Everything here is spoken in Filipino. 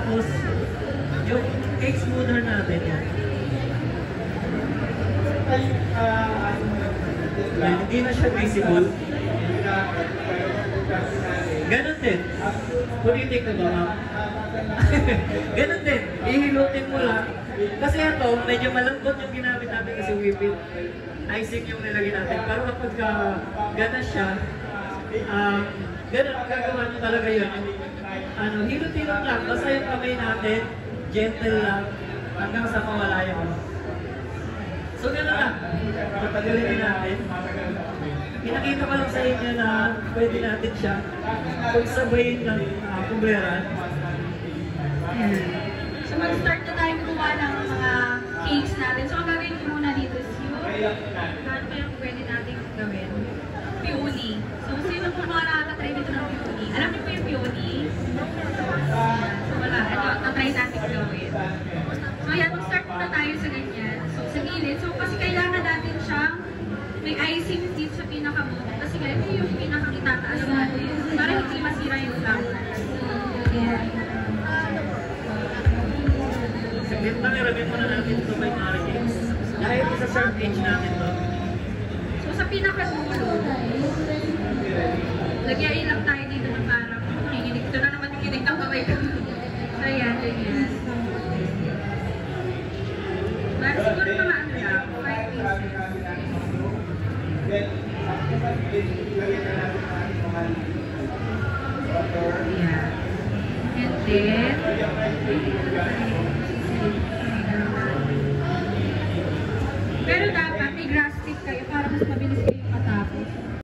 Tapos, yung cake smoother natin yan. Hindi na siya visible. Ganon din. Punitik na ba, ma'am? Ganon din. Ihilutin mo lang. Kasi ito, medyo malambot yung ginamit natin kasi whipping icing yung nilagay natin. Pero kapag ganas siya, ganon, gagawa nyo talaga yun. Hilot-hilot lang. Basta yung kamay natin, gentle lang, hanggang sa mawala yung So gano'n lang. Patagalin natin. Pinakita ko lang sa inyo na pwede natin siya pagsabayin ng kumberan. So mag-start na tayo gumawa ng mga cakes natin. So ang gagawin ko muna dito is yung ano pa yung pwede natin gawin? Peony. So sino po mga nakakatry dito ng peony? Alam niyo po yung peony? So wala. Ito, na-try natin gawin. So ayan, mag-start muna tayo sa ganyan. So sa gilid. So kasi kailangan natin siyang may icing dito sa pinakabuto. Kasi kaya ito yung pinakakitataas natin. Para hindi masira yung flowers. Yeah. Saglit lang, iragin muna natin ito may markings. Dahil sa serve age natin to. So sa pinakadulo, lagyan lang tayo dito ng parang nakikinig. Ito na naman nakikinig ng kamay ko. So ayan, ganyan. But siguro mga ano lang, 5 pieces. Yeah. And then,